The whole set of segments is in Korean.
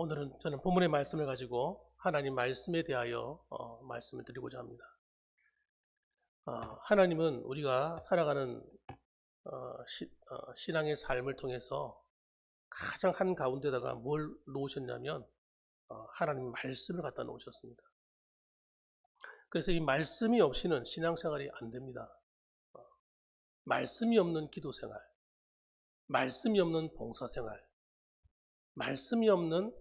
오늘은 저는 본문의 말씀을 가지고 하나님 말씀에 대하여 말씀을 드리고자 합니다. 하나님은 우리가 살아가는 신앙의 삶을 통해서 가장 한가운데다가 뭘 놓으셨냐면 하나님 말씀을 갖다 놓으셨습니다. 그래서 이 말씀이 없이는 신앙생활이 안 됩니다. 말씀이 없는 기도생활, 말씀이 없는 봉사생활, 말씀이 없는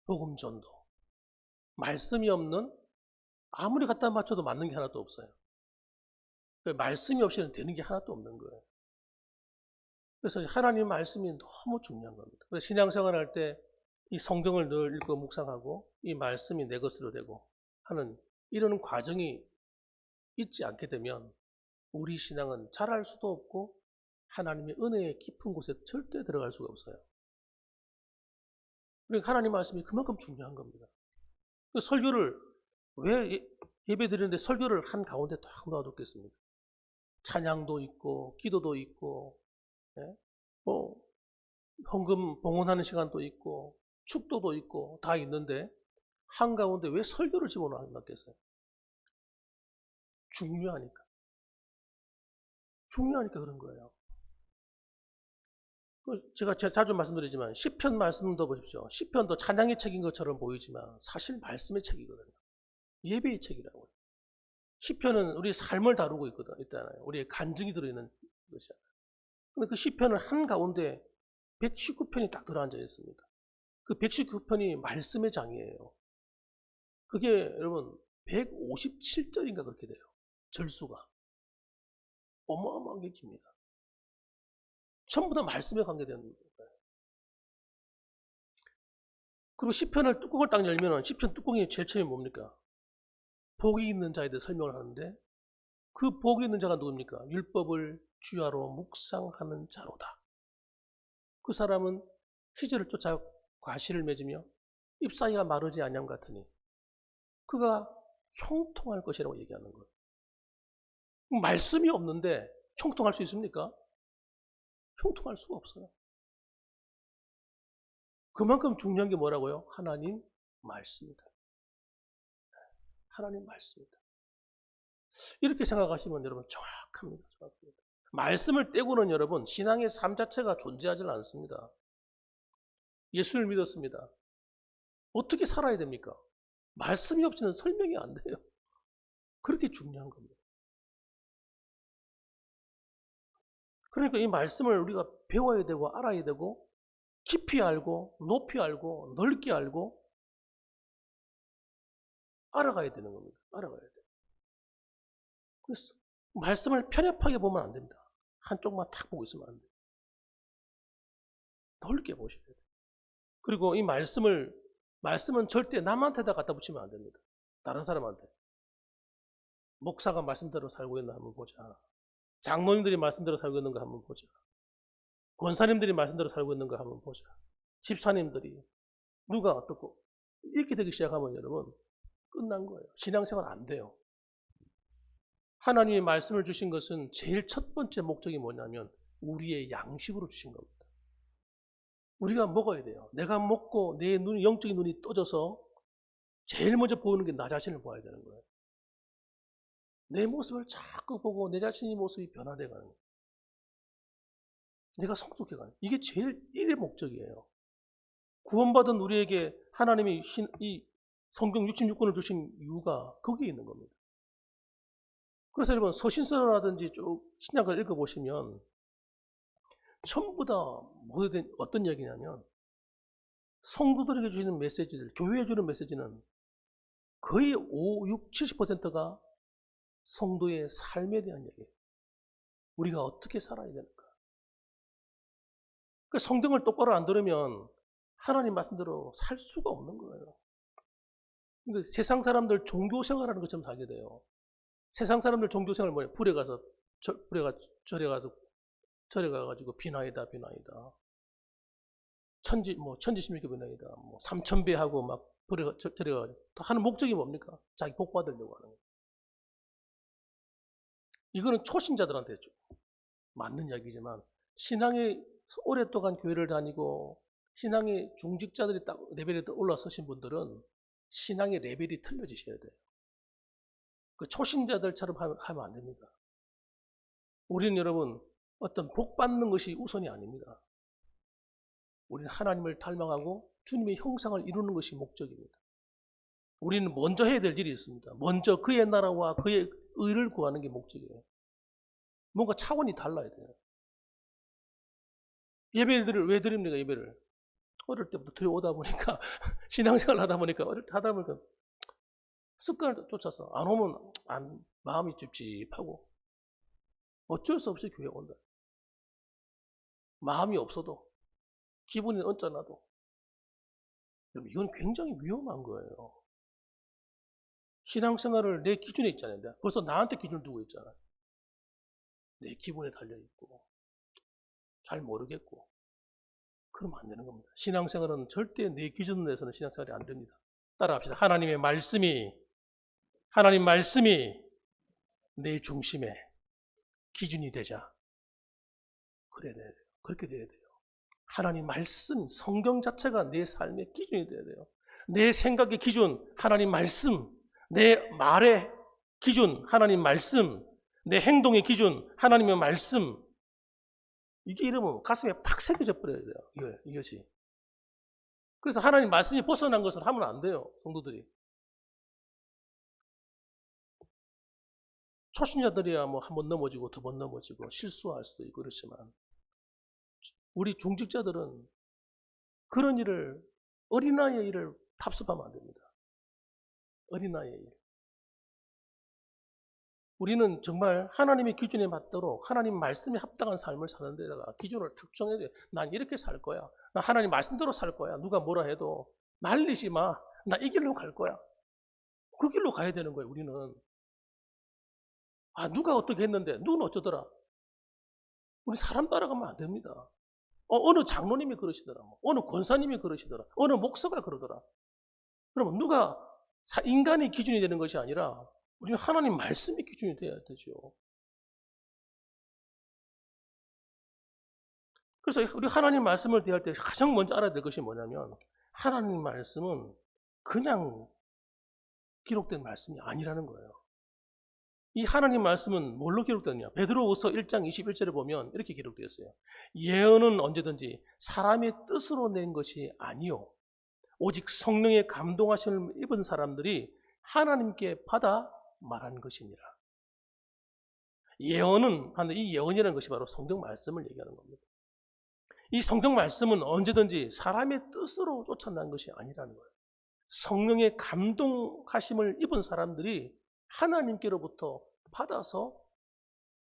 복음전도, 말씀이 없는 아무리 갖다 맞춰도 맞는 게 하나도 없어요. 말씀이 없이는 되는 게 하나도 없는 거예요. 그래서 하나님 말씀이 너무 중요한 겁니다. 그래서 신앙생활 할 때 이 성경을 늘 읽고 묵상하고 이 말씀이 내 것으로 되고 하는 이런 과정이 있지 않게 되면 우리 신앙은 자랄 수도 없고 하나님의 은혜의 깊은 곳에 절대 들어갈 수가 없어요. 그러니까 하나님 말씀이 그만큼 중요한 겁니다. 설교를 왜 예배 드리는데 설교를 한 가운데 딱 놔뒀겠습니까? 찬양도 있고 기도도 있고 헌금 봉헌하는 시간도 있고 축도도 있고 다 있는데 한가운데 왜 설교를 집어넣겠어요? 중요하니까 그런 거예요. 제가 자주 말씀드리지만 시편 말씀도 보십시오. 시편도 찬양의 책인 것처럼 보이지만 사실 말씀의 책이거든요. 예배의 책이라고요. 시편은 우리의 삶을 다루고 있잖아요. 우리의 간증이 들어있는 것이잖아요. 근데 그 시편은 한가운데 119편이 딱 들어앉아 있습니다. 그 119편이 말씀의 장이에요. 그게 여러분 157절인가 그렇게 돼요. 절수가. 어마어마하게 깁니다. 전부 다 말씀에 관계되는 거예요. 그리고 시편을 뚜껑을 딱 열면 시편 뚜껑이 제일 처음에 뭡니까? 복이 있는 자에 대해 설명을 하는데 그 복이 있는 자가 누굽니까? 율법을 주야로 묵상하는 자로다. 그 사람은 희절을 쫓아 과실을 맺으며 잎사귀가 마르지 아니함 같으니 그가 형통할 것이라고 얘기하는 거예요. 말씀이 없는데 형통할 수 있습니까? 형통할 수가 없어요. 그만큼 중요한 게 뭐라고요? 하나님 말씀이다. 하나님 말씀이다. 이렇게 생각하시면 여러분 정확합니다. 말씀을 떼고는 여러분 신앙의 삶 자체가 존재하지 않습니다. 예수를 믿었습니다. 어떻게 살아야 됩니까? 말씀이 없이는 설명이 안 돼요. 그렇게 중요한 겁니다. 그러니까 이 말씀을 우리가 배워야 되고 알아야 되고 깊이 알고 높이 알고 넓게 알고 알아가야 되는 겁니다. 알아가야 돼요. 그래서 말씀을 편협하게 보면 안 됩니다. 한쪽만 탁 보고 있으면 안 돼요. 넓게 보셔야 돼요. 그리고 이 말씀은 절대 남한테다 갖다 붙이면 안 됩니다. 다른 사람한테. 목사가 말씀대로 살고 있나 한번 보자. 장로님들이 말씀대로 살고 있는가 한번 보자. 권사님들이 말씀대로 살고 있는가 한번 보자. 집사님들이 누가 어떻고 이렇게 되기 시작하면 여러분 끝난 거예요. 신앙생활 안 돼요. 하나님의 말씀을 주신 것은 제일 첫 번째 목적이 뭐냐면 우리의 양식으로 주신 겁니다. 우리가 먹어야 돼요. 내가 먹고 내 영적인 눈이 떠져서 제일 먼저 보이는 게 나 자신을 보아야 되는 거예요. 내 모습을 자꾸 보고 내 자신의 모습이 변화되어 가는 거예요. 내가 성숙해 가는 거예요. 이게 제일 1의 목적이에요. 구원받은 우리에게 하나님이 이 성경 66권을 주신 이유가 거기에 있는 겁니다. 그래서 여러분 서신서라든지 쭉 신약을 읽어보시면 전부 다 어떤 얘기냐면 성도들에게 주시는 메시지들, 교회에 주는 메시지는 거의 70%가 성도의 삶에 대한 얘기예요. 우리가 어떻게 살아야 되는가. 그 성경을 똑바로 안 들으면 하나님 말씀대로 살 수가 없는 거예요. 그러니까 세상 사람들 종교생활하는 것처럼 살게 돼요. 세상 사람들 종교생활 뭐예요? 절에 가가지고 비나이다. 천지심일교 비나이다. 삼천배하고 막 절에 가가지고 하는 목적이 뭡니까? 자기 복 받으려고 하는 거예요. 이거는 초신자들한테 맞는 이야기지만 신앙에 오랫동안 교회를 다니고 신앙의 중직자들이 딱 레벨에 올라서신 분들은 신앙의 레벨이 틀려지셔야 돼요. 그 초신자들처럼 하면 안 됩니다. 우리는 여러분 어떤 복 받는 것이 우선이 아닙니다. 우리는 하나님을 닮아가고 주님의 형상을 이루는 것이 목적입니다. 우리는 먼저 해야 될 일이 있습니다. 먼저 그의 나라와 그의 의를 구하는 게 목적이에요. 뭔가 차원이 달라야 돼요. 예배를 왜 드립니까? 예배를 어릴 때부터 들어오다 보니까 신앙생활 하다 보니까 습관을 쫓아서 안 오면 마음이 찝찝하고 어쩔 수 없이 교회 온다. 마음이 없어도 기분이 언짢아도 이건 굉장히 위험한 거예요. 신앙생활을 내 기준에 있잖아요. 벌써 나한테 기준을 두고 있잖아. 내 기분에 달려있고 잘 모르겠고 그러면 안 되는 겁니다. 신앙생활은 절대 내 기준 내에서는 신앙생활이 안 됩니다. 따라합시다. 하나님 말씀이 내 중심의 기준이 되자. 그래야 돼요. 그렇게 돼야 돼요. 하나님 말씀, 성경 자체가 내 삶의 기준이 돼야 돼요. 내 생각의 기준, 하나님 말씀, 내 말의 기준, 하나님 말씀, 내 행동의 기준, 하나님의 말씀. 이게 이러면 가슴에 팍 새겨져 버려야 돼요. 이것이. 그래서 하나님 말씀이 벗어난 것을 하면 안 돼요. 성도들이. 초신자들이야 뭐 한 번 넘어지고 두 번 넘어지고 실수할 수도 있고 그렇지만 우리 중직자들은 그런 일을 어린아이의 일을 답습하면 안 됩니다. 어린아이의 일. 우리는 정말 하나님의 기준에 맞도록 하나님 말씀에 합당한 삶을 사는 데다가 기준을 탁 정해야 돼요. 난 이렇게 살 거야. 난 하나님 말씀대로 살 거야. 누가 뭐라 해도 말리지 마. 나 이 길로 갈 거야. 그 길로 가야 되는 거예요. 우리는. 누가 어떻게 했는데 누군 어쩌더라. 우리 사람 따라가면 안 됩니다. 어느 장로님이 그러시더라. 어느 권사님이 그러시더라. 어느 목사가 그러더라. 그러면 누가 인간의 기준이 되는 것이 아니라 우리는 하나님 말씀의 기준이 되어야 되죠. 그래서 우리 하나님 말씀을 대할 때 가장 먼저 알아야 될 것이 뭐냐면 하나님 말씀은 그냥 기록된 말씀이 아니라는 거예요. 이 하나님 말씀은 뭘로 기록됐냐? 베드로후서 1장 21절에 보면 이렇게 기록되어 있어요. 예언은 언제든지 사람의 뜻으로 낸 것이 아니요 오직 성령의 감동하심을 입은 사람들이 하나님께 받아 말한 것이니라. 예언은 이 예언이라는 것이 바로 성경 말씀을 얘기하는 겁니다. 이 성경 말씀은 언제든지 사람의 뜻으로 쫓아난 것이 아니라는 거예요. 성령의 감동하심을 입은 사람들이 하나님께로부터 받아서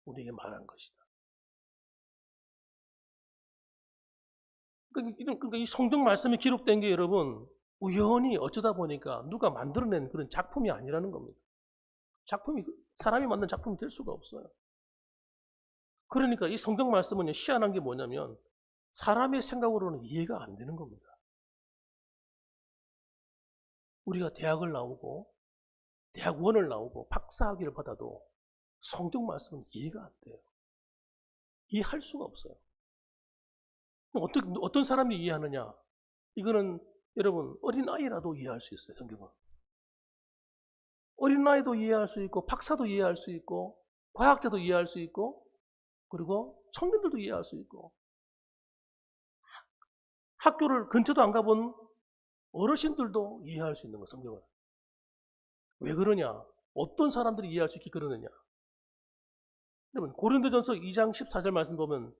우리에게 말한 것이다. 그러니까 이 성경 말씀이 기록된 게 여러분 우연히 어쩌다 보니까 누가 만들어낸 그런 작품이 아니라는 겁니다. 작품이 사람이 만든 작품이 될 수가 없어요. 그러니까 이 성경 말씀은 희한한 게 뭐냐면 사람의 생각으로는 이해가 안 되는 겁니다. 우리가 대학을 나오고 대학원을 나오고 박사학위를 받아도 성경 말씀은 이해가 안 돼요. 이해할 수가 없어요. 어떤 사람이 이해하느냐? 이거는 여러분 어린아이라도 이해할 수 있어요. 성경은. 어린아이도 이해할 수 있고 박사도 이해할 수 있고 과학자도 이해할 수 있고 그리고 청년들도 이해할 수 있고 학교를 근처도 안 가본 어르신들도 이해할 수 있는 거 성경을. 왜 그러냐? 어떤 사람들이 이해할 수 있게 그러느냐? 여러분 고린도전서 2장 14절 말씀 보면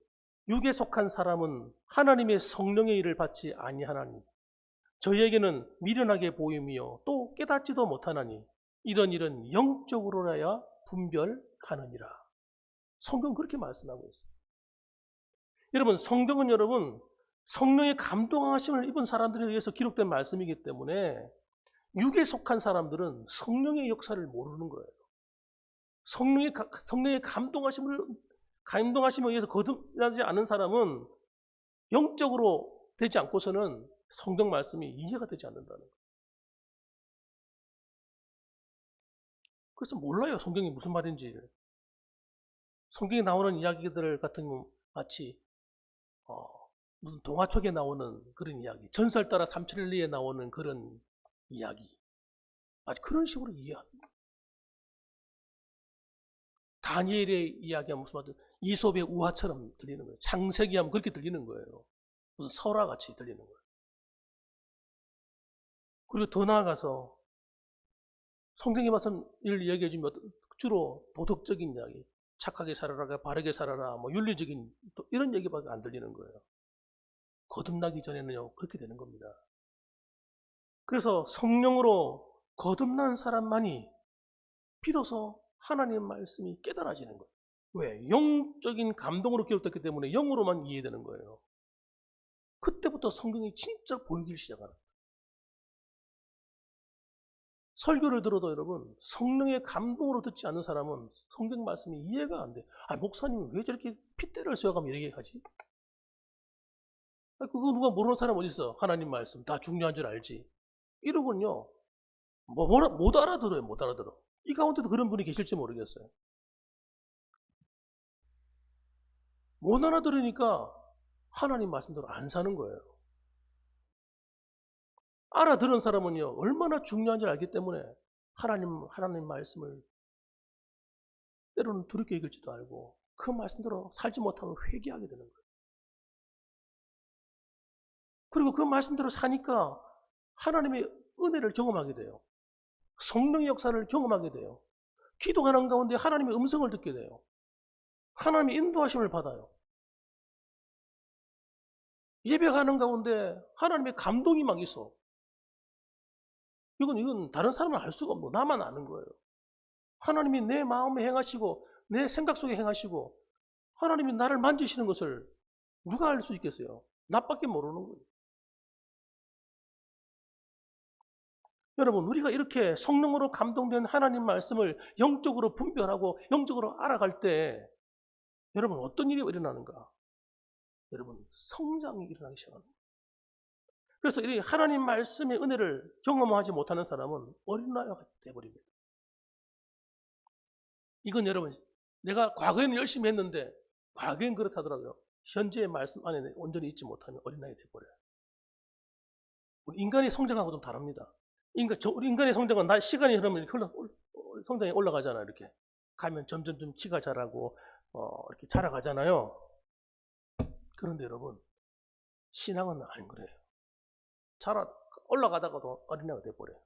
육에 속한 사람은 하나님의 성령의 일을 받지 아니하나니 저희에게는 미련하게 보임이요 또 깨닫지도 못하나니 이런 일은 영적으로라야 분별하느니라. 성경 그렇게 말씀하고 있어요. 여러분 성경은 여러분 성령의 감동하심을 입은 사람들에 의해서 기록된 말씀이기 때문에 육에 속한 사람들은 성령의 역사를 모르는 거예요. 성령의 감동하심에 의해서 거듭나지 않은 사람은 영적으로 되지 않고서는 성경 말씀이 이해가 되지 않는다는 거예요. 그래서 몰라요. 성경이 무슨 말인지. 성경에 나오는 이야기들 같은 거 마치 무슨 동화책에 나오는 그런 이야기, 전설 따라 삼천리에 나오는 그런 이야기, 아주 그런 식으로 이해합니다. 다니엘의 이야기하면 무슨 말이죠? 이솝의 우화처럼 들리는 거예요. 창세기 하면 그렇게 들리는 거예요. 무슨 설화같이 들리는 거예요. 그리고 더 나아가서 성경에 말씀 일 얘기해 주면 주로 도덕적인 이야기, 착하게 살아라, 바르게 살아라, 뭐 윤리적인 이런 얘기밖에 안 들리는 거예요. 거듭나기 전에는요 그렇게 되는 겁니다. 그래서 성령으로 거듭난 사람만이 비로소 하나님의 말씀이 깨달아지는 거예요. 왜? 영적인 감동으로 기록됐기 때문에 영으로만 이해되는 거예요. 그때부터 성경이 진짜 보이기 시작하는 거예요. 설교를 들어도 여러분 성령의 감동으로 듣지 않는 사람은 성경 말씀이 이해가 안 돼. 아, 목사님은 왜 저렇게 핏대를 세워가면 이렇게 하지? 아, 그거 누가 모르는 사람 어디 있어? 하나님 말씀 다 중요한 줄 알지. 이러군요. 못 알아들어요. 못 알아들어. 이 가운데도 그런 분이 계실지 모르겠어요. 못 알아들으니까 하나님 말씀대로 안 사는 거예요. 알아들은 사람은요 얼마나 중요한지 알기 때문에 하나님 말씀을 때로는 두렵게 읽을지도 알고 그 말씀대로 살지 못하면 회개하게 되는 거예요. 그리고 그 말씀대로 사니까 하나님의 은혜를 경험하게 돼요. 성령의 역사를 경험하게 돼요. 기도하는 가운데 하나님의 음성을 듣게 돼요. 하나님의 인도하심을 받아요. 예배하는 가운데 하나님의 감동이 막 있어. 이건 다른 사람은 알 수가 없고 나만 아는 거예요. 하나님이 내 마음에 행하시고 내 생각 속에 행하시고 하나님이 나를 만지시는 것을 누가 알 수 있겠어요? 나밖에 모르는 거예요. 여러분 우리가 이렇게 성령으로 감동된 하나님 말씀을 영적으로 분별하고 영적으로 알아갈 때 여러분 어떤 일이 일어나는가? 여러분 성장이 일어나기 시작합니다. 그래서 이 하나님 말씀의 은혜를 경험하지 못하는 사람은 어린아이가 되어버립니다. 이건 여러분 내가 과거에는 열심히 했는데 과거엔 그렇다더라고요. 현재의 말씀 안에 온전히 있지 못하면 어린아이 되어버려요. 인간의 성장하고 좀 다릅니다. 우리 인간의 성장은 시간이 흐르면 이렇게 성장이 올라가잖아요. 이렇게 가면 점점 키가 자라고 이렇게 자라가잖아요. 그런데 여러분 신앙은 안 그래요. 올라가다가도 어린애가 돼버려요.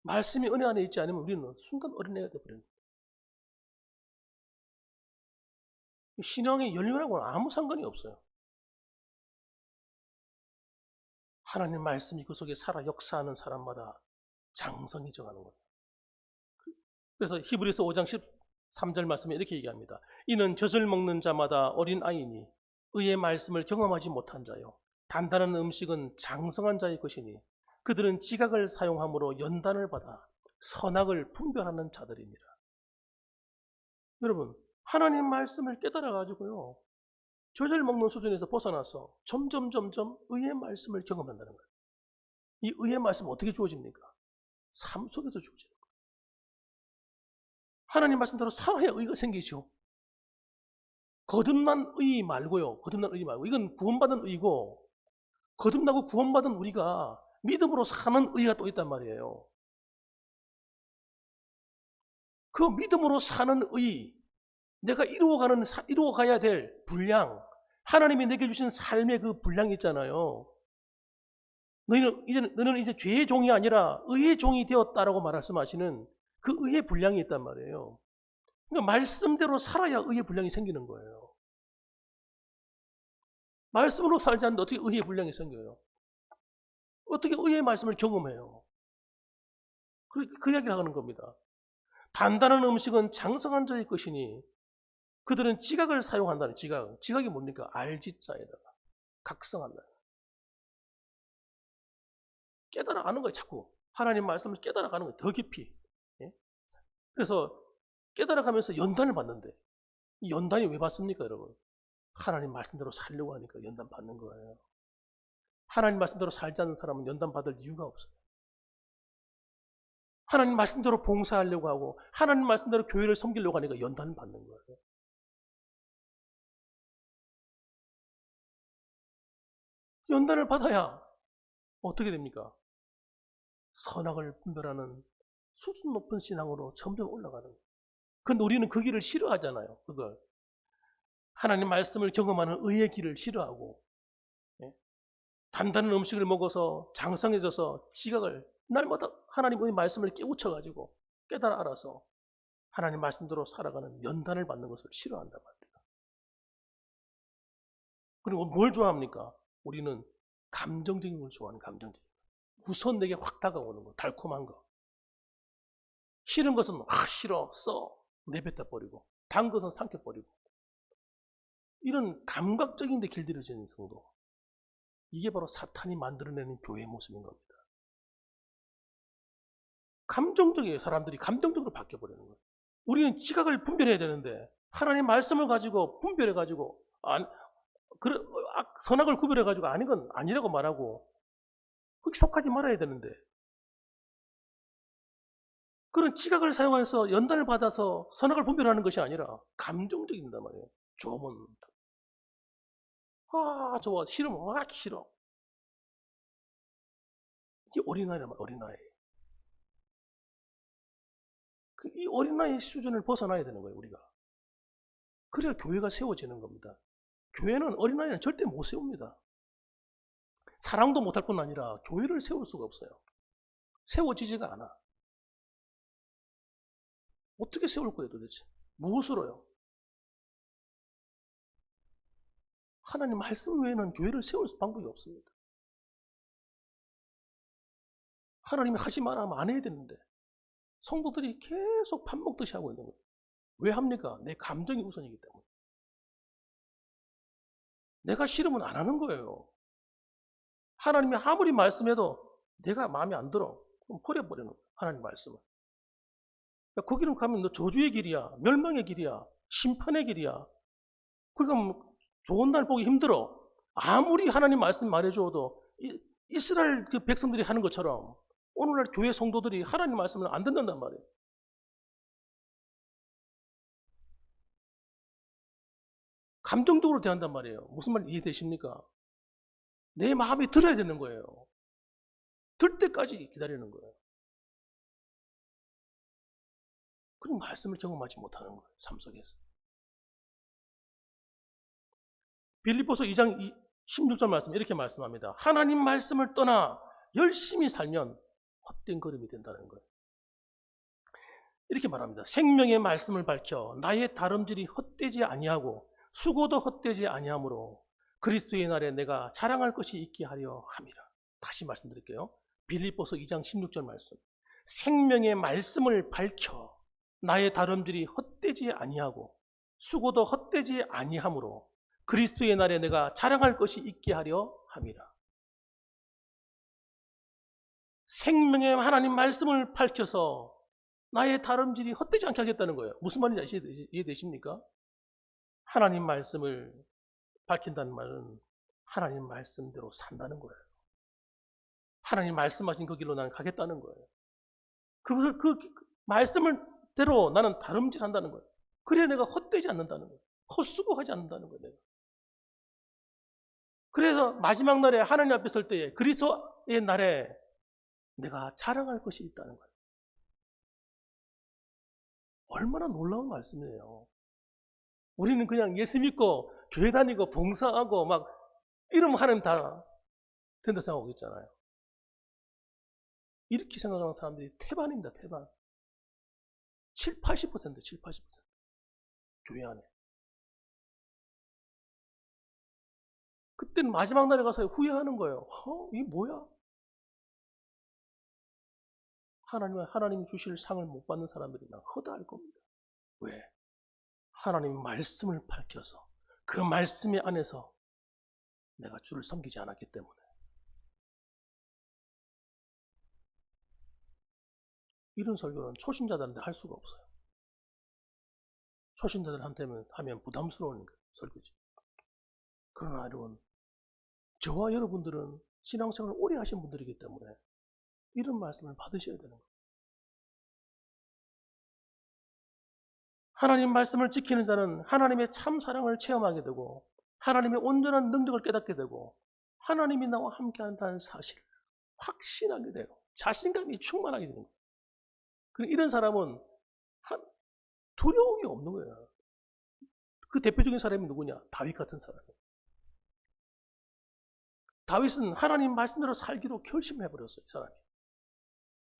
말씀이 은혜 안에 있지 않으면 우리는 순간 어린애가 돼버려요. 신앙의 연륜하고는 아무 상관이 없어요. 하나님 말씀이 그 속에 살아 역사하는 사람마다 장성이 정하는 거예요. 그래서 히브리서 5장 13절 말씀에 이렇게 얘기합니다. 이는 젖을 먹는 자마다 어린 아이니 의의 말씀을 경험하지 못한 자요. 단단한 음식은 장성한 자의 것이니 그들은 지각을 사용함으로 연단을 받아 선악을 분별하는 자들이니라. 여러분 하나님 말씀을 깨달아 가지고요. 젖을 먹는 수준에서 벗어나서 점점 의의 말씀을 경험한다는 거예요. 이 의의 말씀은 어떻게 주어집니까? 삶 속에서 주어지는 거예요. 하나님 말씀대로 살아야 의가 생기죠. 거듭난 의 말고요. 거듭난 의 말고 이건 구원받은 의고 거듭나고 구원받은 우리가 믿음으로 사는 의가 또 있단 말이에요. 그 믿음으로 사는 의, 내가 이루어가야 될 분량, 하나님이 내게 주신 삶의 그 분량이 있잖아요. 너는 이제 죄의 종이 아니라 의의 종이 되었다라고 말씀하시는 그 의의 분량이 있단 말이에요. 그러니까 말씀대로 살아야 의의 분량이 생기는 거예요. 말씀으로 살지 않는데 어떻게 의의 분량이 생겨요? 어떻게 의의 말씀을 경험해요? 그 이야기를 하는 겁니다. 단단한 음식은 장성한 자의 것이니 그들은 지각을 사용한다는 지각이 뭡니까? 알지자에다가 각성한다. 깨달아가는 거예요. 자꾸 하나님 말씀을 깨달아가는 거예요. 더 깊이. 예? 그래서 깨달아가면서 연단을 받는데 이 연단이 왜 받습니까 여러분? 하나님 말씀대로 살려고 하니까 연단 받는 거예요. 하나님 말씀대로 살지 않는 사람은 연단 받을 이유가 없어요. 하나님 말씀대로 봉사하려고 하고 하나님 말씀대로 교회를 섬기려고 하니까 연단을 받는 거예요. 연단을 받아야 어떻게 됩니까? 선악을 분별하는 수준 높은 신앙으로 점점 올라가는 거예요. 그런데 우리는 그 길을 싫어하잖아요. 그걸. 하나님 말씀을 경험하는 의의 길을 싫어하고, 예? 단단한 음식을 먹어서 장성해져서 지각을 날마다 하나님의 말씀을 깨우쳐가지고 깨달아 알아서 하나님 말씀대로 살아가는 연단을 받는 것을 싫어한단 말이에요. 그리고 뭘 좋아합니까? 우리는 감정적인 걸 좋아하는 감정적인 거. 우선 내게 확 다가오는 거, 달콤한 거. 싫은 것은 싫어, 써, 내뱉어 버리고, 단 것은 삼켜 버리고. 이런 감각적인 데 길들여지는 성도. 이게 바로 사탄이 만들어내는 교회의 모습인 겁니다. 감정적이에요. 사람들이 감정적으로 바뀌어버리는 거예요. 우리는 지각을 분별해야 되는데 하나님 말씀을 가지고 분별해가지고 선악을 구별해가지고 아닌 건 아니라고 말하고 거기 속하지 말아야 되는데 그런 지각을 사용해서 연단을 받아서 선악을 분별하는 것이 아니라 감정적인단 말이에요. 좋으면 좋아, 싫으면 싫어. 이게 어린아이란 말이에요. 어린아이. 이 어린아이 수준을 벗어나야 되는 거예요. 우리가. 그래야 교회가 세워지는 겁니다. 교회는 어린아이는 절대 못 세웁니다. 사랑도 못할 뿐 아니라 교회를 세울 수가 없어요. 세워지지가 않아. 어떻게 세울 거예요 도대체? 무엇으로요? 하나님 말씀 외에는 교회를 세울 방법이 없습니다. 하나님이 하지 마라 하면 안 해야 되는데 성도들이 계속 밥 먹듯이 하고 있는 거예요. 왜 합니까? 내 감정이 우선이기 때문에. 내가 싫으면 안 하는 거예요. 하나님이 아무리 말씀해도 내가 마음에 안 들어. 그럼 버려버리는 거예요. 하나님 말씀을. 거기는 가면 너 저주의 길이야. 멸망의 길이야. 심판의 길이야. 그러니까 좋은 날 보기 힘들어. 아무리 하나님 말씀 말해줘도 이스라엘 그 백성들이 하는 것처럼 오늘날 교회 성도들이 하나님 말씀을 안 듣는단 말이에요. 감정적으로 대한단 말이에요. 무슨 말 이해되십니까? 내 마음이 들어야 되는 거예요. 들 때까지 기다리는 거예요. 그럼 말씀을 경험하지 못하는 거예요. 삶 속에서. 빌립보서 2장 16절 말씀 이렇게 말씀합니다. 하나님 말씀을 떠나 열심히 살면 헛된 걸음이 된다는 거예요. 이렇게 말합니다. 생명의 말씀을 밝혀 나의 다름질이 헛되지 아니하고 수고도 헛되지 아니하므로 그리스도의 날에 내가 자랑할 것이 있게 하려 함이라. 다시 말씀드릴게요. 빌립보서 2장 16절 말씀. 생명의 말씀을 밝혀 나의 다름질이 헛되지 아니하고 수고도 헛되지 아니하므로 그리스도의 날에 내가 자랑할 것이 있게 하려 함이라. 생명의 하나님 말씀을 밝혀서 나의 다름질이 헛되지 않게 하겠다는 거예요. 무슨 말인지 이해되십니까? 하나님 말씀을 밝힌다는 말은 하나님 말씀대로 산다는 거예요. 하나님 말씀하신 그 길로 나는 가겠다는 거예요. 그 말씀대로 나는 다름질한다는 거예요. 그래야 내가 헛되지 않는다는 거예요. 헛수고하지 않는다는 거예요. 내가. 그래서 마지막 날에 하나님 앞에 설 때에 그리스도의 날에 내가 자랑할 것이 있다는 거예요. 얼마나 놀라운 말씀이에요. 우리는 그냥 예수 믿고 교회 다니고 봉사하고 막 이러면 하나님 다 된다 생각하고 있잖아요. 이렇게 생각하는 사람들이 태반입니다. 태반. 80%, 80%. 교회 안에. 그때는 마지막 날에 가서 후회하는 거예요. 이게 뭐야? 하나님이 주실 상을 못 받는 사람들이 막 허다할 겁니다. 왜? 하나님의 말씀을 밝혀서 그 말씀 안에서 내가 주를 섬기지 않았기 때문에. 이런 설교는 초신자들한테 할 수가 없어요. 초신자들한테는 하면 부담스러운 설교지. 그러나 여러분, 저와 여러분들은 신앙생활을 오래 하신 분들이기 때문에 이런 말씀을 받으셔야 되는 거예요. 하나님 말씀을 지키는 자는 하나님의 참 사랑을 체험하게 되고 하나님의 온전한 능력을 깨닫게 되고 하나님이 나와 함께한다는 사실을 확신하게 돼요. 자신감이 충만하게 되는 거예요. 그럼 이런 사람은 두려움이 없는 거예요. 그 대표적인 사람이 누구냐? 다윗 같은 사람이에요. 다윗은 하나님 말씀대로 살기로 결심해버렸어요. 이 사람이.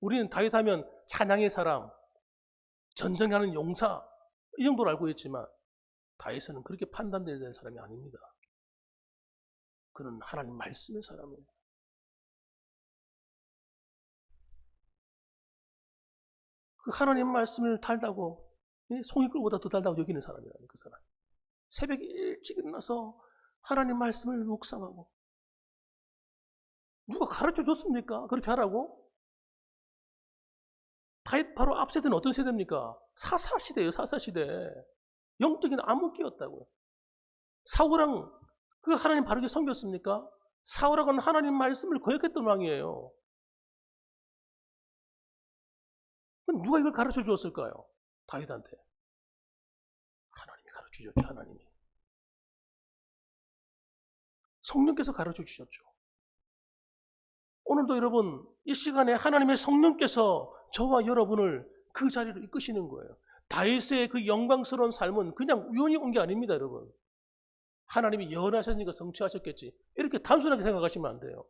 우리는 다윗 하면 찬양의 사람, 전쟁하는 용사 이 정도로 알고 있지만 다윗은 그렇게 판단되는 사람이 아닙니다. 그는 하나님 말씀의 사람이에요. 그 하나님 말씀을 달다고 송이꿀보다 더 달다고 여기는 사람이라는 그 사람. 새벽에 일찍 일어나서 하나님 말씀을 묵상하고 누가 가르쳐 줬습니까? 그렇게 하라고? 다윗 바로 앞 세대는 어떤 세대입니까? 사사시대예요. 사사시대. 영적인 암흑기였다고요. 사울왕 그 하나님 바르게 섬겼습니까? 사울왕은 하나님 말씀을 거역했던 왕이에요. 그럼 누가 이걸 가르쳐 주었을까요? 다윗한테. 하나님이 가르쳐 주셨죠. 하나님이. 성령께서 가르쳐 주셨죠. 오늘도 여러분 이 시간에 하나님의 성령께서 저와 여러분을 그 자리로 이끄시는 거예요. 다윗의 그 영광스러운 삶은 그냥 우연히 온 게 아닙니다. 여러분. 하나님이 예언하셨으니까 성취하셨겠지. 이렇게 단순하게 생각하시면 안 돼요.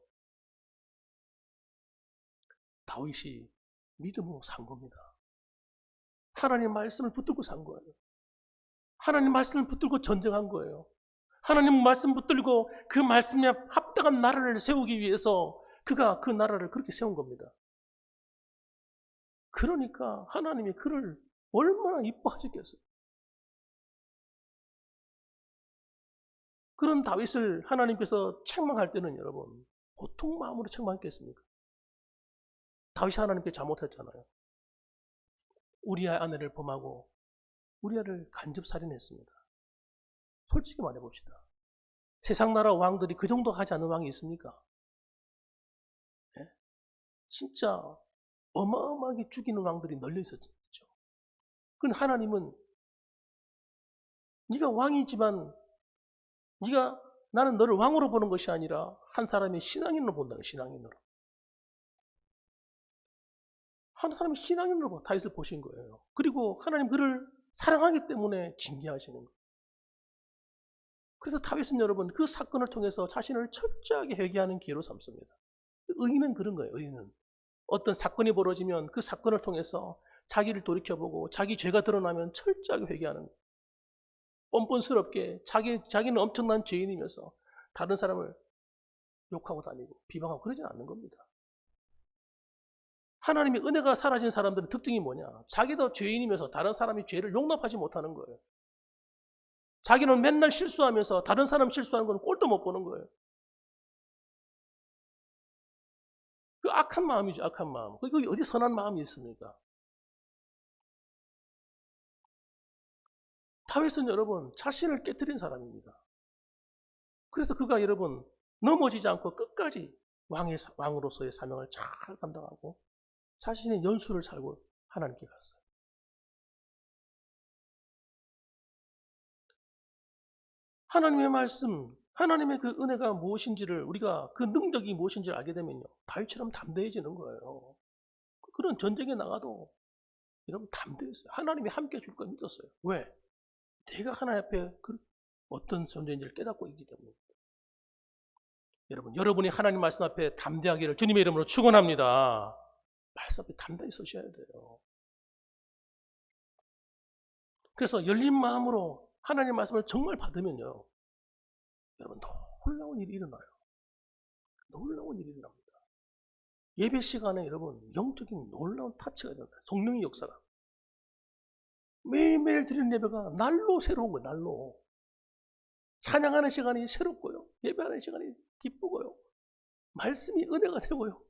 다윗이 믿음으로 산 겁니다. 하나님 말씀을 붙들고 산 거예요. 하나님 말씀을 붙들고 전쟁한 거예요. 하나님 말씀 붙들고 그 말씀에 합당한 나라를 세우기 위해서 그가 그 나라를 그렇게 세운 겁니다. 그러니까 하나님이 그를 얼마나 이뻐하셨겠어요. 그런 다윗을 하나님께서 책망할 때는 여러분 보통 마음으로 책망했겠습니까? 다윗이 하나님께 잘못했잖아요. 우리아의 아내를 범하고 우리아를 간접살인했습니다. 솔직히 말해봅시다. 세상 나라 왕들이 그 정도 하지 않는 왕이 있습니까? 네? 진짜 어마어마하게 죽이는 왕들이 널려 있었죠. 그런데 하나님은 네가 왕이지만 나는 너를 왕으로 보는 것이 아니라 한 사람의 신앙인으로 본다는 신앙인으로. 한 사람의 신앙인으로 다윗을 보신 거예요. 그리고 하나님 그를 사랑하기 때문에 징계하시는 거예요. 그래서 다윗은 여러분 그 사건을 통해서 자신을 철저하게 회개하는 기회로 삼습니다. 의인은 그런 거예요. 의인은 어떤 사건이 벌어지면 그 사건을 통해서 자기를 돌이켜보고 자기 죄가 드러나면 철저하게 회개하는 거예요. 뻔뻔스럽게 자기는 엄청난 죄인이면서 다른 사람을 욕하고 다니고 비방하고 그러지 않는 겁니다. 하나님의 은혜가 사라진 사람들의 특징이 뭐냐? 자기도 죄인이면서 다른 사람이 죄를 용납하지 못하는 거예요. 자기는 맨날 실수하면서 다른 사람 실수하는 건 꼴도 못 보는 거예요. 그 악한 마음이죠. 악한 마음. 거기 어디 선한 마음이 있습니까? 다윗은 여러분 자신을 깨뜨린 사람입니다. 그래서 그가 여러분 넘어지지 않고 끝까지 왕으로서의 사명을 잘 감당하고 자신의 연수를 살고 하나님께 갔어요. 하나님의 말씀, 하나님의 그 은혜가 무엇인지를 우리가 그 능력이 무엇인지를 알게 되면요. 다윗처럼 담대해지는 거예요. 그런 전쟁에 나가도 여러분 담대했어요. 하나님이 함께 해줄 걸 믿었어요. 왜? 내가 하나님 앞에 어떤 존재인지를 깨닫고 있기 때문에. 여러분이 하나님 말씀 앞에 담대하기를 주님의 이름으로 축원합니다. 말씀 앞에 담대히 서셔야 돼요. 그래서 열린 마음으로 하나님 말씀을 정말 받으면요. 여러분 놀라운 일이 일어나요. 놀라운 일이 일어납니다. 예배 시간에 여러분 영적인 놀라운 타치가 일어나요. 성령의 역사가. 매일매일 드리는 예배가 날로 새로운 거예요. 날로. 찬양하는 시간이 새롭고요. 예배하는 시간이 기쁘고요. 말씀이 은혜가 되고요.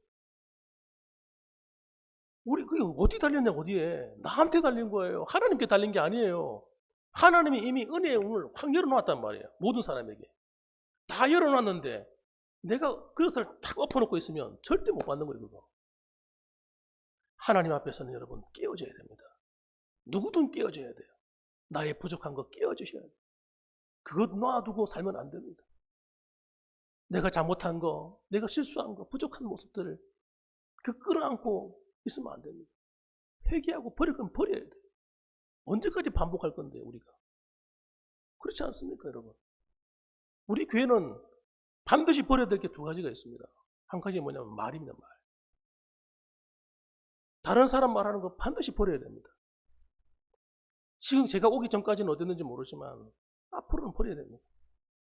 우리 그게 어디 달렸냐 어디에. 나한테 달린 거예요. 하나님께 달린 게 아니에요. 하나님이 이미 은혜의 문을 확 열어놨단 말이에요. 모든 사람에게. 다 열어놨는데 내가 그것을 탁 엎어놓고 있으면 절대 못 받는 거예요. 그거. 하나님 앞에서는 여러분 깨어져야 됩니다. 누구든 깨어져야 돼요. 나의 부족한 거 깨어주셔야 돼요. 그것 놔두고 살면 안 됩니다. 내가 잘못한 거, 내가 실수한 거, 부족한 모습들을 끌어안고 있으면 안 됩니다. 회개하고 버릴 건 버려야 돼요. 언제까지 반복할 건데 우리가. 그렇지 않습니까, 여러분? 우리 교회는 반드시 버려야 될 게 두 가지가 있습니다. 한 가지가 뭐냐면 말입니다, 말. 다른 사람 말하는 거 반드시 버려야 됩니다. 지금 제가 오기 전까지는 어땠는지 모르지만 앞으로는 버려야 됩니다.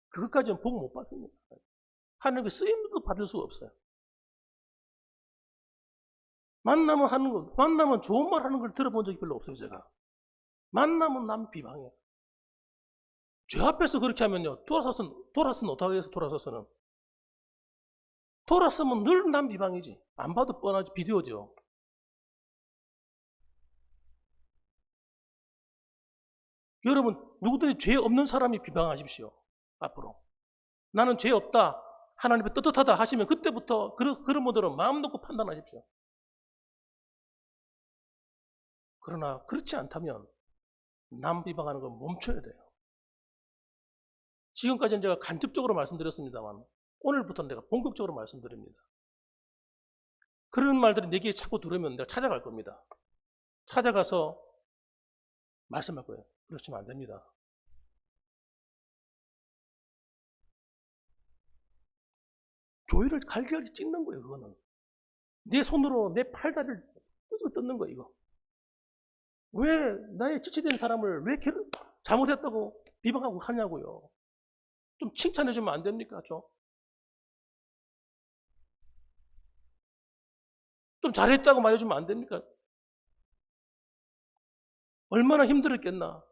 그것까지는 복 못 받습니다. 하나님께 쓰임도 받을 수가 없어요. 만나면 좋은 말 하는 걸 들어본 적이 별로 없어요, 제가. 만나면 남 비방해요. 죄 앞에서 그렇게 하면요, 돌아서는 어떡하겠어, 돌아서서는. 돌아서면 늘 남 비방이지. 안 봐도 뻔하지, 비디오죠. 여러분, 누구든지 죄 없는 사람이 비방하십시오. 앞으로. 나는 죄 없다. 하나님의 떳떳하다 하시면 그때부터 그런 분들은 마음 놓고 판단하십시오. 그러나 그렇지 않다면 남 비방하는 건 멈춰야 돼요. 지금까지는 제가 간접적으로 말씀드렸습니다만 오늘부터는 내가 본격적으로 말씀드립니다. 그런 말들이 내 귀에 자꾸 들으면 내가 찾아갈 겁니다. 찾아가서 말씀할 거예요. 그러시면 안 됩니다. 교회를 갈기갈기 찢는 거예요, 그거는. 내 손으로 내 팔다리를 끄집어 뜯는 거예요, 이거. 왜 나의 지체된 사람을 왜 잘못했다고 비방하고 하냐고요. 좀 칭찬해주면 안 됩니까, 좀? 좀 잘했다고 말해주면 안 됩니까? 얼마나 힘들었겠나.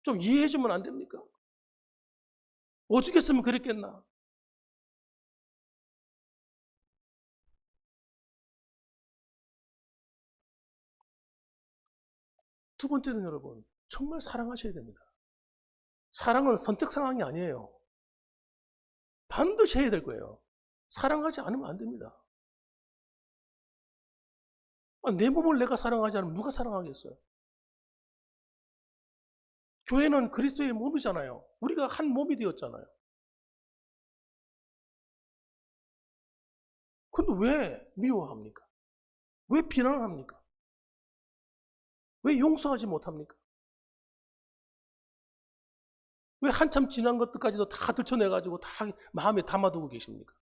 좀 이해해주면 안 됩니까? 오죽했으면 그랬겠나. 두 번째는 여러분, 정말 사랑하셔야 됩니다. 사랑은 선택 상황이 아니에요. 반드시 해야 될 거예요. 사랑하지 않으면 안 됩니다. 내 몸을 내가 사랑하지 않으면 누가 사랑하겠어요? 교회는 그리스도의 몸이잖아요. 우리가 한 몸이 되었잖아요. 근데 왜 미워합니까? 왜 비난합니까? 왜 용서하지 못합니까? 왜 한참 지난 것들까지도 다 들춰내가지고 다 마음에 담아두고 계십니까?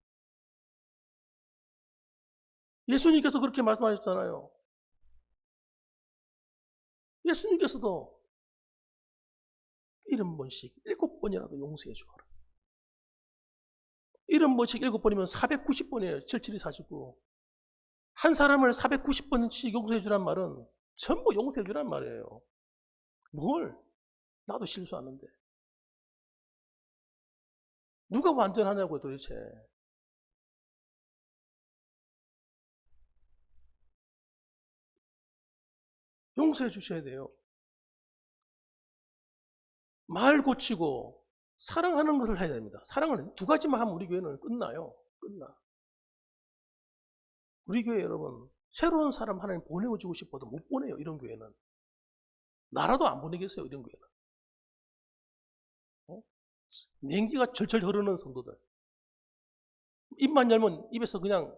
예수님께서 그렇게 말씀하셨잖아요. 예수님께서도 70번씩 7번이라도 용서해 주어라. 70번씩 7번이면 490번이에요. 77이 49. 한 사람을 490번씩 용서해 주란 말은 전부 용서해 주란 말이에요. 뭘? 나도 실수하는데. 누가 완전하냐고 도대체. 용서해 주셔야 돼요. 말 고치고 사랑하는 것을 해야 됩니다. 사랑을 두 가지만 하면 우리 교회는 끝나요. 끝나. 우리 교회 여러분, 새로운 사람 하나님 보내주고 싶어도 못 보내요. 이런 교회는. 나라도 안 보내겠어요. 이런 교회는. 냉기가 절절 흐르는 성도들. 입만 열면 입에서 그냥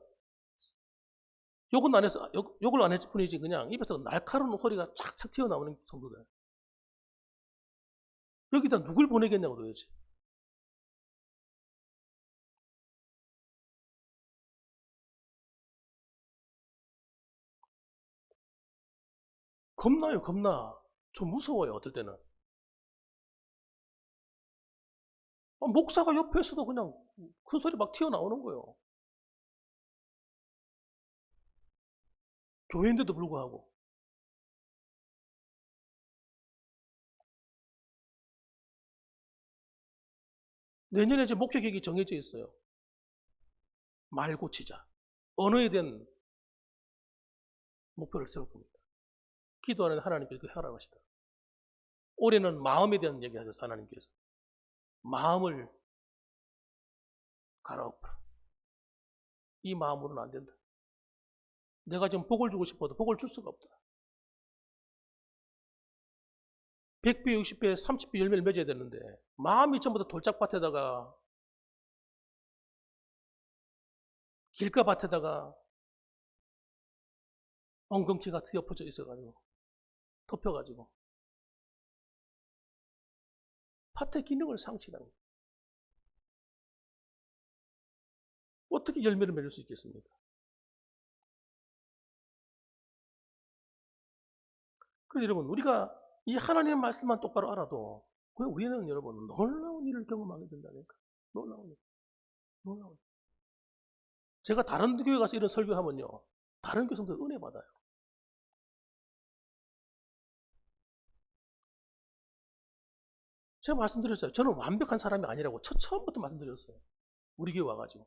욕을 안 했을 뿐이지 그냥 입에서 날카로운 소리가 착착 튀어나오는 성도들. 여기다 누굴 보내겠냐고 도대체. 겁나요, 겁나. 좀 무서워요, 어떨 때는. 목사가 옆에 있어도 그냥 큰 소리 막 튀어나오는 거예요. 교회인데도 불구하고. 내년에 이제 목회 계획이 정해져 있어요. 말 고치자. 언어에 대한 목표를 세울 겁니다. 기도하는 하나님께서 그 허락하시다. 올해는 마음에 대한 얘기 하셔서 하나님께서. 마음을 갈아엎어라. 이 마음으로는 안 된다. 내가 지금 복을 주고 싶어도 복을 줄 수가 없다. 100배, 60배, 30배 열매를 맺어야 되는데 마음이 전부 다 돌짝밭에다가 길가밭에다가 엉겅퀴가 엎어져 있어가지고 덮여가지고 밭의 기능을 상실한 거예요. 어떻게 열매를 맺을 수 있겠습니까? 그래서 여러분, 우리가 이 하나님의 말씀만 똑바로 알아도 그 우리는 여러분 놀라운 일을 경험하게 된다니까. 놀라운 일. 놀라운 일. 제가 다른 교회 가서 이런 설교하면요, 다른 교성들 은혜 받아요. 제가 말씀드렸잖아요. 저는 완벽한 사람이 아니라고 처음부터 말씀드렸어요. 우리 교회 와가지고.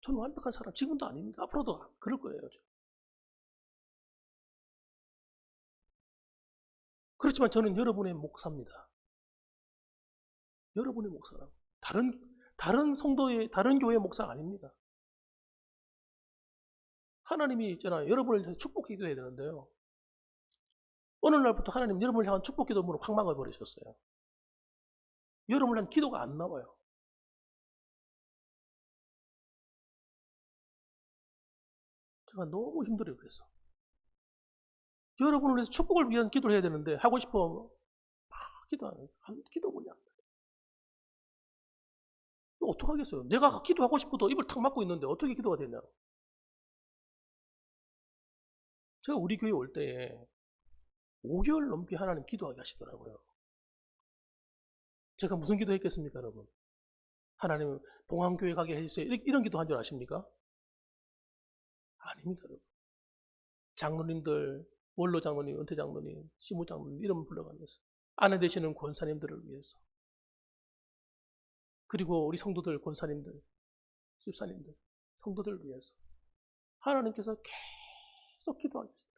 저는 완벽한 사람, 지금도 아닙니다. 앞으로도 그럴 거예요. 그렇지만 저는 여러분의 목사입니다. 여러분의 목사라고. 다른 성도의, 다른 교회의 목사가 아닙니다. 하나님이 있잖아요. 여러분을 축복 기도해야 되는데요. 어느 날부터 하나님 여러분을 향한 축복 기도문을 확 막아버리셨어요. 여러분을 향한 기도가 안 나와요. 제가 너무 힘들어요. 그래서 여러분을 위해서 축복을 위한 기도를 해야 되는데 하고 싶어 막 기도 안 해요. 기도문이 안 돼요. 어떡하겠어요. 내가 기도하고 싶어도 입을 탁 막고 있는데 어떻게 기도가 되냐. 제가 우리 교회 올 때에 5개월 넘게 하나님 기도하게 하시더라고요. 제가 무슨 기도 했겠습니까, 여러분? 하나님 봉황교회 가게 해주세요. 이런 기도 한 줄 아십니까? 아닙니다, 여러분. 장로님들, 원로 장로님, 은퇴 장로님, 시무 장로님 이름 불러가면서 아내 되시는 권사님들을 위해서, 그리고 우리 성도들, 권사님들, 집사님들, 성도들을 위해서 하나님께서 계속 기도하셨어요.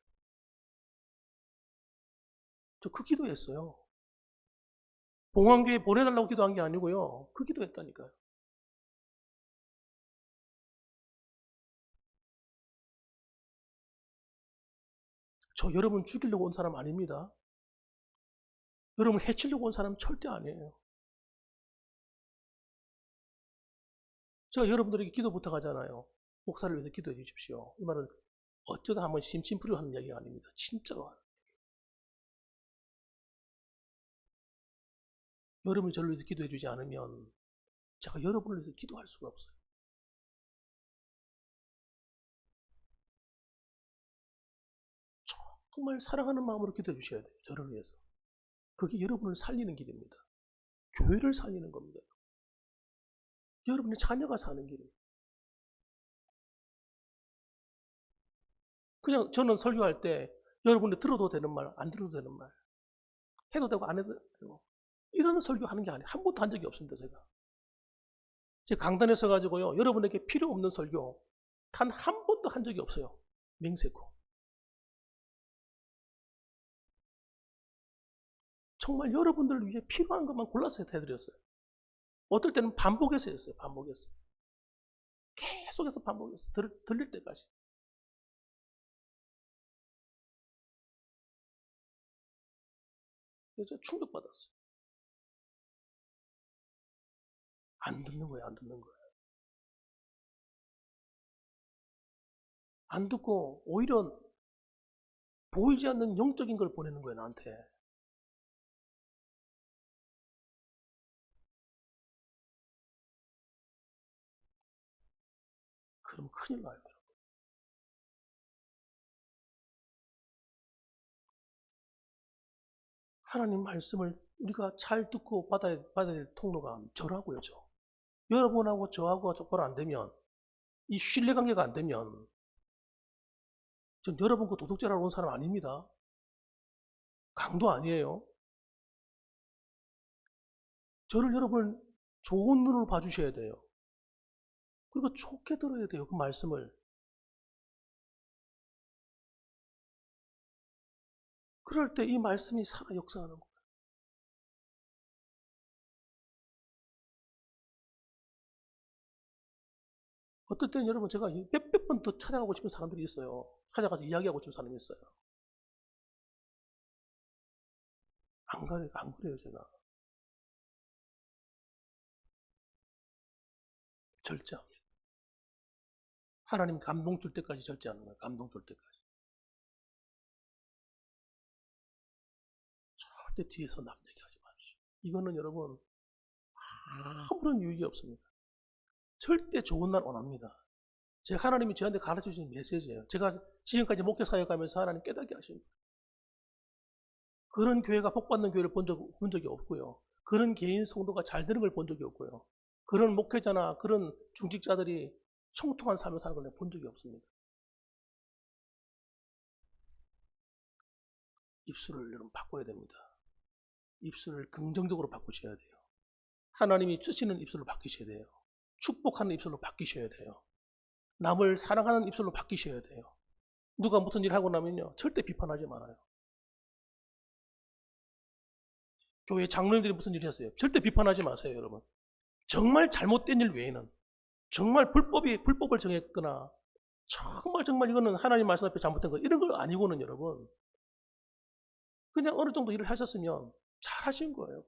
저 그 기도했어요. 봉황교회 보내달라고 기도한 게 아니고요. 그 기도했다니까요. 저 여러분 죽이려고 온 사람 아닙니다. 여러분 해치려고 온 사람 절대 아니에요. 제가 여러분들에게 기도 부탁하잖아요. 목사를 위해서 기도해 주십시오. 이 말은 어쩌다 한번 심심풀이로 하는 이야기가 아닙니다. 진짜로. 여러분이 저를 위해서 기도해 주지 않으면 제가 여러분을 위해서 기도할 수가 없어요. 정말 사랑하는 마음으로 기도해 주셔야 돼요. 저를 위해서. 그게 여러분을 살리는 길입니다. 교회를 살리는 겁니다. 여러분의 자녀가 사는 길이에요. 그냥 저는 설교할 때 여러분이 들어도 되는 말, 안 들어도 되는 말, 해도 되고 안 해도 되고 이런 설교하는 게 아니에요. 한 번도 한 적이 없습니다. 제가 강단에 서가지고요, 여러분에게 필요 없는 설교 단 한 번도 한 적이 없어요. 맹세코. 정말 여러분들을 위해 필요한 것만 골라서 해드렸어요. 어떨 때는 반복해서 했어요. 반복해서. 계속해서 반복해서. 들릴 때까지. 그래서 충격받았어요. 안 듣는 거예요. 안 듣는 거예요. 안 듣고 오히려 보이지 않는 영적인 걸 보내는 거예요. 나한테. 그럼 큰일 나요. 하나님 말씀을 우리가 잘 듣고 받아야 될 통로가 저라고요. 저. 여러분하고 저하고 똑바로 안 되면, 이 신뢰관계가 안 되면 전 여러분 그 도둑질하러 온 사람 아닙니다. 강도 아니에요. 저를 여러분 좋은 눈으로 봐주셔야 돼요. 그리고 좋게 들어야 돼요. 그 말씀을. 그럴 때 이 말씀이 살아 역사하는 거예요. 어떨 때는 여러분 제가 몇백 번 더 찾아가고 싶은 사람들이 있어요. 찾아가서 이야기하고 싶은 사람이 있어요. 안 그래요, 제가. 절제. 하나님 감동 줄 때까지 절제하는 거예요. 감동 줄 때까지. 절대 뒤에서 남 얘기하지 마십시오. 이거는 여러분 아무런 유익이 없습니다. 절대 좋은 날 원합니다. 제가 하나님이 저한테 가르쳐 주신 메시지예요. 제가 지금까지 목회 사역하면서 하나님 깨닫게 하신 거예요. 그런 교회가 복받는 교회를 본 적이 없고요. 그런 개인 성도가 잘 되는 걸 본 적이 없고요. 그런 목회자나 그런 중직자들이 형통한 삶을 사는 걸 본 적이 없습니다. 입술을 여러분 바꿔야 됩니다. 입술을 긍정적으로 바꾸셔야 돼요. 하나님이 쓰시는 입술로 바뀌셔야 돼요. 축복하는 입술로 바뀌셔야 돼요. 남을 사랑하는 입술로 바뀌셔야 돼요. 누가 무슨 일 하고 나면요, 절대 비판하지 말아요. 교회 장로님들이 무슨 일 했어요? 절대 비판하지 마세요, 여러분. 정말 잘못된 일 외에는, 정말 불법을 정했거나, 정말 이거는 하나님 말씀 앞에 잘못된 거, 이런 거 아니고는 여러분, 그냥 어느 정도 일을 하셨으면 잘 하신 거예요.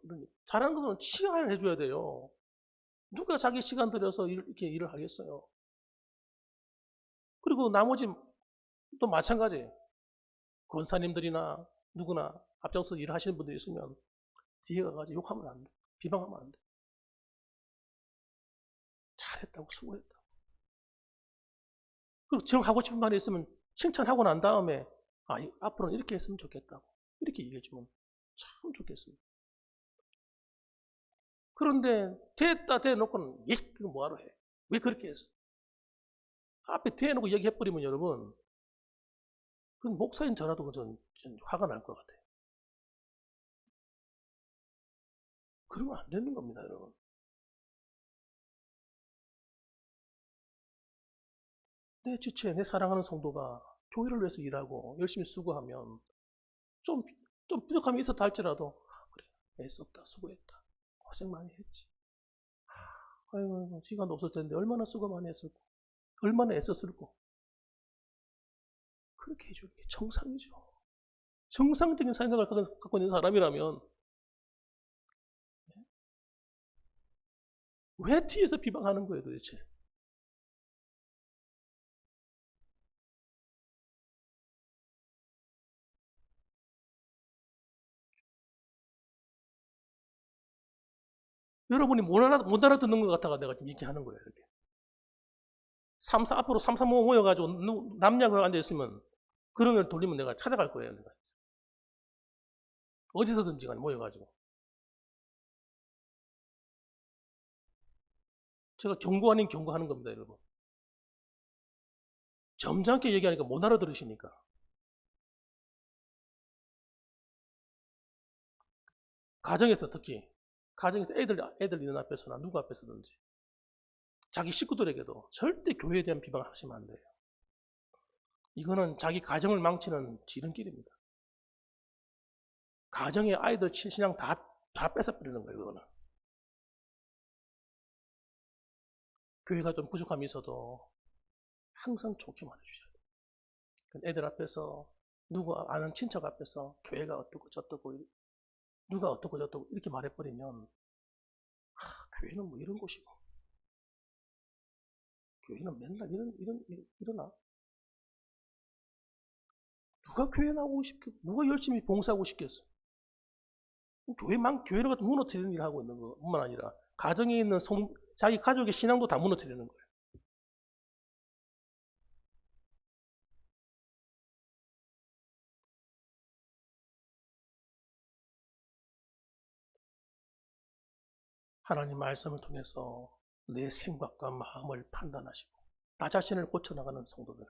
잘하는 것은 칭찬을 해줘야 돼요. 누가 자기 시간 들여서 이렇게 일을 하겠어요. 그리고 나머지 또 마찬가지예요. 권사님들이나 누구나 앞장서 일을 하시는 분들이 있으면 뒤에 가가지고 욕하면 안 돼. 비방하면 안 돼. 잘했다고, 수고했다고. 그리고 지금 하고 싶은 말이 있으면 칭찬하고 난 다음에 앞으로는 이렇게 했으면 좋겠다고. 이렇게 얘기해주면 참 좋겠습니다. 그런데 됐다 대놓고는 그거 뭐하러 해? 왜 그렇게 했어? 앞에 대놓고 얘기해버리면 여러분, 그 목사인 저라도 전 화가 날 것 같아요. 그러면 안 되는 겁니다, 여러분. 내 지체, 내 사랑하는 성도가 교회를 위해서 일하고 열심히 수고하면 좀 부족함이 있었다 할지라도 그래, 애썼다, 수고했다, 고생 많이 했지. 아이고, 시간도 없을 텐데 얼마나 수고 많이 했었고 얼마나 애썼을고. 그렇게 해주는 게 정상이죠. 정상적인 생각을 갖고 있는 사람이라면 왜 뒤에서 비방하는 거예요, 도대체? 여러분이 못 알아듣는 것 같아가 내가 지금 얘기하는 거예요, 이렇게. 앞으로 3, 3, 5 모여가지고 남녀가 앉아있으면 그런 걸 돌리면 내가 찾아갈 거예요, 내가. 어디서든지 간에 모여가지고. 제가 경고 아닌 경고하는 겁니다, 여러분. 점잖게 얘기하니까 못 알아들으시니까. 가정에서 특히, 가정에서 애들 있는 앞에서나 누구 앞에서든지 자기 식구들에게도 절대 교회에 대한 비방을 하시면 안 돼요. 이거는 자기 가정을 망치는 지름길입니다. 가정의 아이들 신앙 다 뺏어버리는 거예요, 이거는. 교회가 좀 부족함이 있어도 항상 좋게 말해주셔야 돼요. 애들 앞에서, 누구 아는 친척 앞에서 교회가 어떻고 저떻고, 누가 어떻고 저떻고 이렇게 말해버리면 교회는 뭐 이런 곳이고, 교회는 맨날 이러나? 누가 교회 나오고 싶겠어? 누가 열심히 봉사하고 싶겠어? 교회를 무너뜨리는 일을 하고 있는 것뿐만 아니라 가정에 있는 자기 가족의 신앙도 다 무너뜨리는 거예요. 하나님 말씀을 통해서 내 생각과 마음을 판단하시고 나 자신을 고쳐나가는 성도들,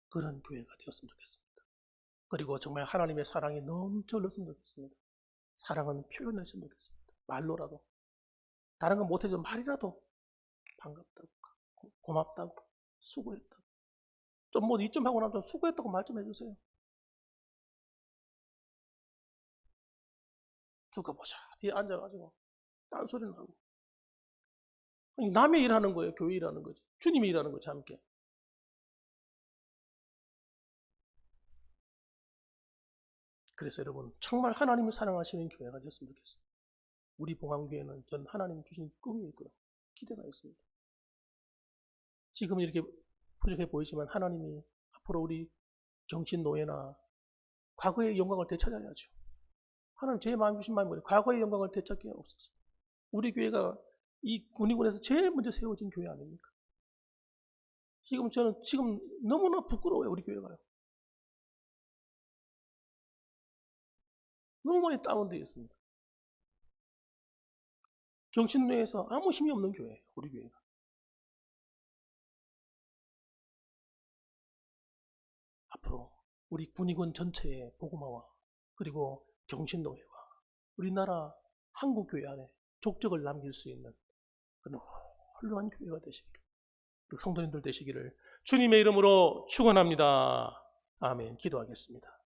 그런 교회가 되었으면 좋겠습니다. 그리고 정말 하나님의 사랑이 넘쳐 흘렀으면 좋겠습니다. 사랑은 표현했으면 좋겠습니다. 말로라도. 다른 건 못해도 말이라도 반갑다고, 고맙다고, 수고했다고. 이쯤 하고 나면 수고했다고 말 좀 해주세요. 두고 보자. 뒤에 앉아가지고 딴소리는 하고. 아니, 남의 일하는 거예요. 교회 일하는 거지. 주님이 일하는 거지, 함께. 그래서 여러분, 정말 하나님을 사랑하시는 교회가 되었으면 좋겠습니다. 우리 봉황교회는 전 하나님 주신 꿈이 있고요. 기대가 있습니다. 지금 이렇게 부족해 보이지만 하나님이 앞으로 우리 경신노예나 과거의 영광을 되찾아야죠. 하나님 제 마음 주신 마음이 뭐예요? 과거의 영광을 되찾게 없어서. 우리 교회가 이 군의군에서 제일 먼저 세워진 교회 아닙니까? 저는 지금 너무나 부끄러워요, 우리 교회가요. 너무 많이 다운되어 있습니다. 경신노예에서 아무 힘이 없는 교회예요, 우리 교회가. 앞으로 우리 군의군 전체의 복음화와 그리고 경신노예와 우리나라 한국교회 안에 족적을 남길 수 있는 그런 훌륭한 교회가 되시기를, 그리고 성도님들 되시기를 주님의 이름으로 축원합니다. 아멘. 기도하겠습니다.